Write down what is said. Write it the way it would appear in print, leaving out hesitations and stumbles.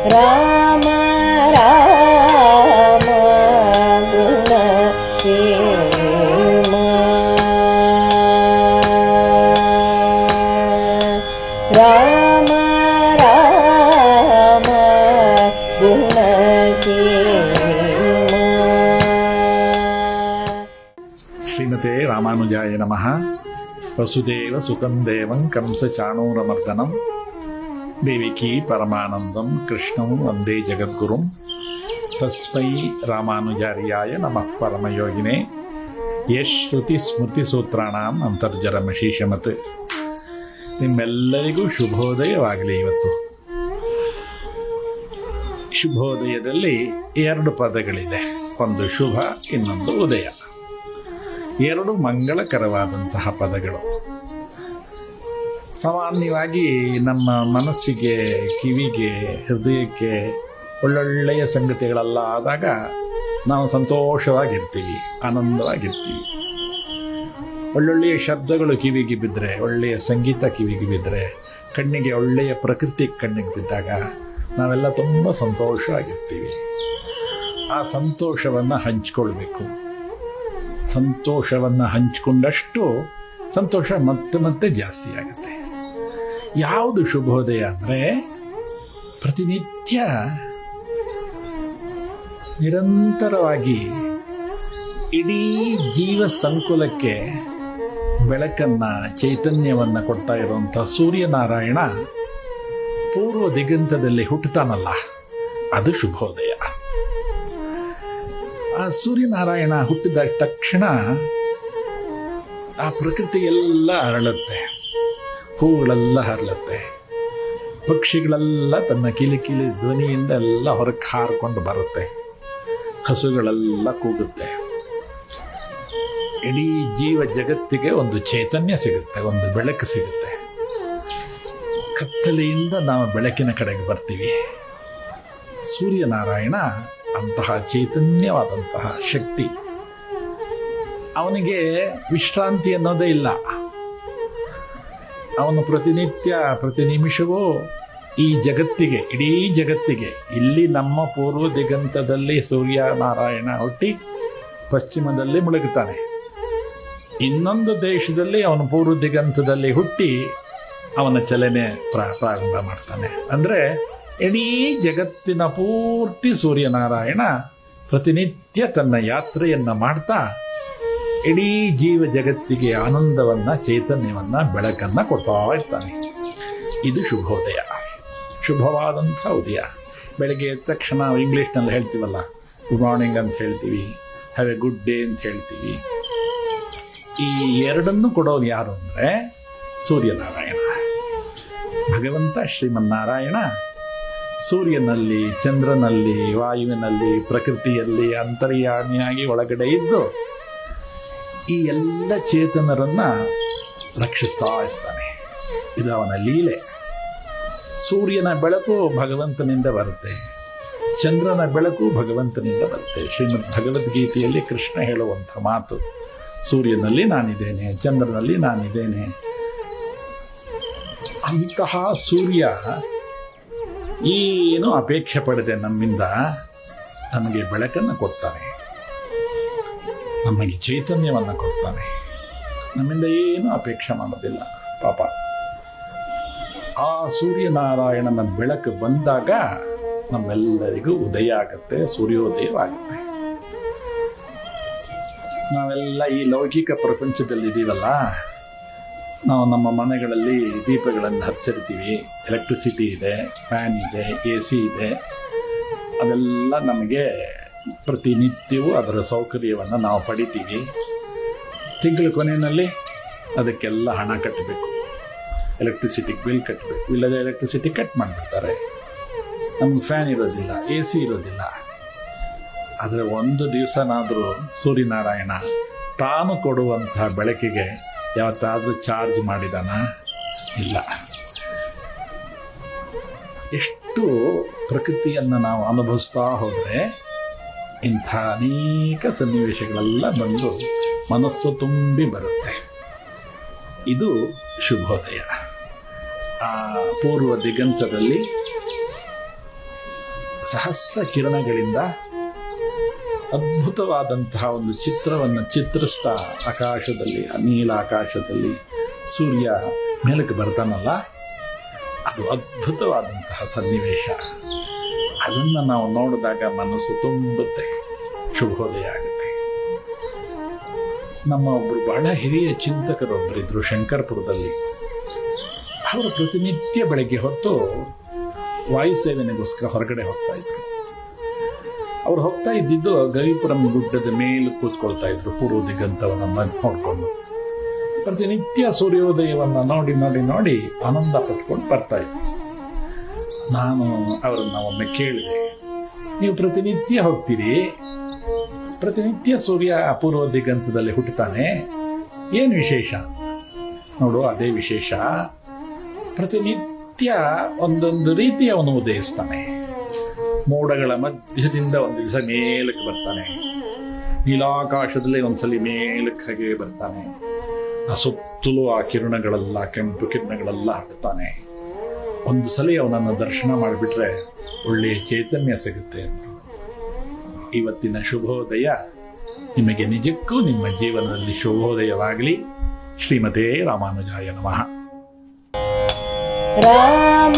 ರಾಮ ರಾಮ ಗುಣ ಸೇಮ ರಾಮ ರಾಮ ಗುಣ ಸೇಮ. ಶ್ರೀಮತೆ ರಾಮಾನುಜಾಯ ನಮಃ. ವಸುದೇವ ಸುತಂ ದೇವಂ ಕಂಸಚಾಣೂರಮರ್ದನಂ ದೇವಿಕೀ ಪರಮಾನಂದಂ ಕೃಷ್ಣಂ ವಂದೇ ಜಗದ್ಗುರುಂ. ತಸ್ಮೈ ರಾಮಾನುಜಾರ್ಯಾಯ ನಮಃ ಪರಮಯೋಗಿನೇ. ಯಶ್ರುತಿ ಸ್ಮೃತಿ ಸೂತ್ರಾಣಾಂ ಅಂತರ್ಜರಮಶೀಷಮತ್. ನಿಮ್ಮೆಲ್ಲರಿಗೂ ಶುಭೋದಯವಾಗಲಿ. ಇವತ್ತು ಶುಭೋದಯದಲ್ಲಿ 2 ಪದಗಳಿದೆ. ಒಂದು ಶುಭ, ಇನ್ನೊಂದು ಉದಯ. 2 ಮಂಗಳಕರವಾದಂತಹ ಪದಗಳು. ಸಾಮಾನ್ಯವಾಗಿ ನಮ್ಮ ಮನಸ್ಸಿಗೆ, ಕಿವಿಗೆ, ಹೃದಯಕ್ಕೆ ಒಳ್ಳೊಳ್ಳೆಯ ಸಂಗತಿಗಳೆಲ್ಲ ಆದಾಗ ನಾವು ಸಂತೋಷವಾಗಿರ್ತೀವಿ, ಆನಂದವಾಗಿರ್ತೀವಿ. ಒಳ್ಳೊಳ್ಳೆಯ ಶಬ್ದಗಳು ಕಿವಿಗೆ ಬಿದ್ದರೆ, ಒಳ್ಳೆಯ ಸಂಗೀತ ಕಿವಿಗೆ ಬಿದ್ದರೆ, ಕಣ್ಣಿಗೆ ಒಳ್ಳೆಯ ಪ್ರಕೃತಿ ಕಣ್ಣಿಗೆ ಬಿದ್ದಾಗ ನಾವೆಲ್ಲ ತುಂಬ ಸಂತೋಷವಾಗಿರ್ತೀವಿ. ಆ ಸಂತೋಷವನ್ನು ಹಂಚ್ಕೊಳ್ಬೇಕು. ಸಂತೋಷವನ್ನು ಹಂಚಿಕೊಂಡಷ್ಟು ಸಂತೋಷ ಮತ್ತೆ ಮತ್ತೆ ಜಾಸ್ತಿ ಆಗುತ್ತೆ. ಯಾವುದು ಶುಭೋದಯ ಅಂದರೆ, ಪ್ರತಿನಿತ್ಯ ನಿರಂತರವಾಗಿ ಇಡೀ ಜೀವ ಸಂಕುಲಕ್ಕೆ ಬೆಳಕನ್ನು, ಚೈತನ್ಯವನ್ನು ಕೊಡ್ತಾ ಇರುವಂಥ ಸೂರ್ಯನಾರಾಯಣ ಪೂರ್ವ ದಿಗಂತದಲ್ಲಿ ಹುಟ್ಟುತ್ತಾನಲ್ಲ, ಅದು ಶುಭೋದಯ. ಆ ಸೂರ್ಯನಾರಾಯಣ ಹುಟ್ಟಿದ ತಕ್ಷಣ ಆ ಪ್ರಕೃತಿ ಎಲ್ಲ ಅರಳುತ್ತೆ, ಹೂಗಳೆಲ್ಲ ಹರಳುತ್ತೆ, ಪಕ್ಷಿಗಳೆಲ್ಲ ತನ್ನ ಕಿಲಿ ಕಿಲಿ ಧ್ವನಿಯಿಂದ ಎಲ್ಲ ಹೊರಗೆ ಹಾರಿಕೊಂಡು ಬರುತ್ತೆ, ಹಸುಗಳೆಲ್ಲ ಕೂಗುತ್ತೆ. ಇಡೀ ಜೀವ ಜಗತ್ತಿಗೆ ಒಂದು ಚೈತನ್ಯ ಸಿಗುತ್ತೆ, ಒಂದು ಬೆಳಕು ಸಿಗುತ್ತೆ. ಕತ್ತಲೆಯಿಂದ ನಾವು ಬೆಳಕಿನ ಕಡೆಗೆ ಬರ್ತೀವಿ. ಸೂರ್ಯನಾರಾಯಣ ಅಂತಹ ಚೈತನ್ಯವಾದಂತಹ ಶಕ್ತಿ. ಅವನಿಗೆ ವಿಶ್ರಾಂತಿ ಅನ್ನೋದೇ ಇಲ್ಲ. ಅವನು ಪ್ರತಿನಿತ್ಯ, ಪ್ರತಿ ನಿಮಿಷವೂ ಈ ಜಗತ್ತಿಗೆ, ಇಡೀ ಜಗತ್ತಿಗೆ, ಇಲ್ಲಿ ನಮ್ಮ ಪೂರ್ವ ದಿಗಂತದಲ್ಲಿ ಸೂರ್ಯನಾರಾಯಣ ಹುಟ್ಟಿ ಪಶ್ಚಿಮದಲ್ಲಿ ಮುಳುಗುತ್ತಾನೆ. ಇನ್ನೊಂದು ದೇಶದಲ್ಲಿ ಅವನು ಪೂರ್ವ ದಿಗಂತದಲ್ಲಿ ಹುಟ್ಟಿ ಅವನ ಚಲನೆ ಪ್ರಾರಂಭ ಮಾಡ್ತಾನೆ. ಅಂದರೆ ಇಡೀ ಜಗತ್ತಿನ ಪೂರ್ತಿ ಸೂರ್ಯನಾರಾಯಣ ಪ್ರತಿನಿತ್ಯ ತನ್ನ ಯಾತ್ರೆಯನ್ನು ಮಾಡ್ತಾ ಇಡೀ ಜೀವ ಜಗತ್ತಿಗೆ ಆನಂದವನ್ನು, ಚೈತನ್ಯವನ್ನು, ಬೆಳಕನ್ನು ಕೊಡ್ತಾ ಇರ್ತಾನೆ. ಇದು ಶುಭೋದಯ, ಶುಭವಾದಂಥ ಉದಯ. ಬೆಳಗ್ಗೆ ಎದ್ದ ತಕ್ಷಣ ನಾವು ಇಂಗ್ಲೀಷ್ನಲ್ಲಿ ಹೇಳ್ತೀವಲ್ಲ, ಗುಡ್ ಮಾರ್ನಿಂಗ್ ಅಂತ ಹೇಳ್ತೀವಿ, ಹ್ಯಾವ್ ಎ ಗುಡ್ ಡೇ ಅಂತ ಹೇಳ್ತೀವಿ. ಈ ಎರಡನ್ನು ಕೊಡೋದು ಯಾರು ಅಂದರೆ ಸೂರ್ಯನಾರಾಯಣ. ಭಗವಂತ ಶ್ರೀಮನ್ನಾರಾಯಣ ಸೂರ್ಯನಲ್ಲಿ, ಚಂದ್ರನಲ್ಲಿ, ವಾಯುವಿನಲ್ಲಿ, ಪ್ರಕೃತಿಯಲ್ಲಿ ಅಂತರ್ಯಾಮಿಯಾಗಿ ಒಳಗಡೆ ಇದ್ದು ಈ ಎಲ್ಲ ಚೇತನರನ್ನು ರಕ್ಷಿಸ್ತಾ ಇರ್ತಾನೆ. ಇದು ಅವನ ಲೀಲೆ. ಸೂರ್ಯನ ಬೆಳಕು ಭಗವಂತನಿಂದ ಬರುತ್ತೆ, ಚಂದ್ರನ ಬೆಳಕು ಭಗವಂತನಿಂದ ಬರುತ್ತೆ. ಶ್ರೀಮದ್ ಭಗವದ್ಗೀತೆಯಲ್ಲಿ ಕೃಷ್ಣ ಹೇಳುವಂಥ ಮಾತು, ಸೂರ್ಯನಲ್ಲಿ ನಾನಿದ್ದೇನೆ, ಚಂದ್ರನಲ್ಲಿ ನಾನಿದ್ದೇನೆ. ಅಂತಹ ಸೂರ್ಯ ಏನು ಅಪೇಕ್ಷೆ ಪಡದೆ ನಮ್ಮಿಂದ ನಮಗೆ ಬೆಳಕನ್ನು ಕೊಡ್ತಾನೆ, ನಮಗೆ ಚೈತನ್ಯವನ್ನು ಕೊಡ್ತಾನೆ. ನಮ್ಮಿಂದ ಏನು ಅಪೇಕ್ಷೆ ಮಾಡೋದಿಲ್ಲ ಪಾಪ. ಆ ಸೂರ್ಯನಾರಾಯಣನ ಬೆಳಕು ಬಂದಾಗ ನಮ್ಮೆಲ್ಲರಿಗೂ ಉದಯ ಆಗುತ್ತೆ, ಸೂರ್ಯೋದಯವಾಗುತ್ತೆ. ನಾವೆಲ್ಲ ಈ ಲೌಕಿಕ ಪ್ರಪಂಚದಲ್ಲಿದ್ದೀವಲ್ಲ, ನಾವು ನಮ್ಮ ಮನೆಗಳಲ್ಲಿ ದೀಪಗಳನ್ನು ಹಚ್ಚಿರ್ತೀವಿ, ಎಲೆಕ್ಟ್ರಿಸಿಟಿ ಇದೆ, ಫ್ಯಾನ್ ಇದೆ, AC ಇದೆ. ಅದೆಲ್ಲ ನಮಗೆ ಪ್ರತಿನಿತ್ಯವೂ ಅದರ ಸೌಕರ್ಯವನ್ನು ನಾವು ಪಡಿತೀವಿ. ತಿಂಗಳ ಕೊನೆಯಲ್ಲಿ ಅದಕ್ಕೆಲ್ಲ ಹಣ ಕಟ್ಟಬೇಕು, ಎಲೆಕ್ಟ್ರಿಸಿಟಿಗೆ ಬಿಲ್ ಕಟ್ಟಬೇಕು, ಇಲ್ಲದೆ ಎಲೆಕ್ಟ್ರಿಸಿಟಿ ಕಟ್ ಮಾಡಿಬಿಡ್ತಾರೆ. ನಮ್ಗೆ ಫ್ಯಾನ್ ಇರೋದಿಲ್ಲ, AC ಇರೋದಿಲ್ಲ. ಆದರೆ ಒಂದು ದಿವಸನಾದರೂ ಸೂರ್ಯನಾರಾಯಣ ತಾನು ಕೊಡುವಂತಹ ಬೆಳಕಿಗೆ ಯಾವತ್ತಾದರೂ ಚಾರ್ಜ್ ಮಾಡಿದಾನ? ಇಲ್ಲ. ಎಷ್ಟು ಪ್ರಕೃತಿಯನ್ನು ನಾವು ಅನುಭವಿಸ್ತಾ ಹೋದರೆ ಇಂಥ ಅನೇಕ ಸನ್ನಿವೇಶಗಳೆಲ್ಲ ಬಂದು ಮನಸ್ಸು ತುಂಬಿ ಬರುತ್ತೆ. ಇದು ಶುಭೋದಯ. ಆ ಪೂರ್ವ ದಿಗಂತದಲ್ಲಿ ಸಹಸ್ರ ಕಿರಣಗಳಿಂದ ಅದ್ಭುತವಾದಂತಹ ಒಂದು ಚಿತ್ರವನ್ನು ಚಿತ್ರಿಸ್ತಾ ಆಕಾಶದಲ್ಲಿ, ನೀಲ ಆಕಾಶದಲ್ಲಿ ಸೂರ್ಯ ಮೇಲಕ್ಕೆ ಬರ್ತಾನಲ್ಲ, ಅದು ಅದ್ಭುತವಾದಂತಹ ಸನ್ನಿವೇಶ. ಅದನ್ನು ನಾವು ನೋಡಿದಾಗ ಮನಸ್ಸು ತುಂಬುತ್ತೆ, ಶುಭೋದಯ ಆಗುತ್ತೆ. ನಮ್ಮ ಒಬ್ಬರು ಬಹಳ ಹಿರಿಯ ಚಿಂತಕರೊಬ್ಬರಿದ್ರು ಶಂಕರಪುರದಲ್ಲಿ. ಅವರು ಪ್ರತಿನಿತ್ಯ ಬೆಳಗ್ಗೆ ಹೊತ್ತು ವಾಯುಸೇವನೆಗೋಸ್ಕರ ಹೊರಗಡೆ ಹೋಗ್ತಾ ಇದ್ರು. ಅವ್ರು ಹೋಗ್ತಾ ಇದ್ದಿದ್ದು ಗವಿಪುರಂ ಗುಡ್ಡದ ಮೇಲೆ ಕೂತ್ಕೊಳ್ತಾ ಇದ್ರು, ಪೂರ್ವ ದಿಗಂತವನ್ನು ನೋಡ್ಕೊಂಡು. ಪ್ರತಿನಿತ್ಯ ಸೂರ್ಯೋದಯವನ್ನು ನೋಡಿ ನೋಡಿ ನೋಡಿ ಆನಂದ ಪಟ್ಕೊಂಡು ಬರ್ತಾ ಇದ್ರು. ನಾನು ಅವರನ್ನು ಒಮ್ಮೆ ಕೇಳಿದೆ, ನೀವು ಪ್ರತಿನಿತ್ಯ ಹೋಗ್ತೀರಿ, ಪ್ರತಿನಿತ್ಯ ಸೂರ್ಯ ಪೂರ್ವ ದಿಗಂತದಲ್ಲಿ ಹುಟ್ಟುತ್ತಾನೆ, ಏನು ವಿಶೇಷ? ನೋಡು, ಅದೇ ವಿಶೇಷ. ಪ್ರತಿನಿತ್ಯ ಒಂದೊಂದು ರೀತಿ ಅವನು ಉದಯಿಸ್ತಾನೆ. ಮೋಡಗಳ ಮಧ್ಯದಿಂದ ಒಂದು ದಿವಸ ಮೇಲಕ್ಕೆ ಬರ್ತಾನೆ, ನೀಲಾಕಾಶದಲ್ಲಿ ಒಂದ್ಸಲಿ ಮೇಲಕ್ಕೆ ಹಾಗೆ ಬರ್ತಾನೆ. ಆ ಸುತ್ತಲೂ ಆ ಕಿರಣಗಳೆಲ್ಲ, ಕೆಂಪು ಕಿರಣಗಳೆಲ್ಲ ಹಾಕ್ತಾನೆ. ಒಂದು ಸಲ ಅವನನ್ನು ದರ್ಶನ ಮಾಡಿಬಿಟ್ರೆ ಒಳ್ಳೆಯ ಚೈತನ್ಯ ಸಿಗುತ್ತೆ ಅಂದರು. ಇವತ್ತಿನ ಶುಭೋದಯ ನಿಮಗೆ ನಿಜಕ್ಕೂ ನಿಮ್ಮ ಜೀವನದಲ್ಲಿ ಶುಭೋದಯವಾಗಲಿ. ಶ್ರೀಮತೇ ರಾಮಾನುಜಾಯ ನಮಃ. ರಾಮ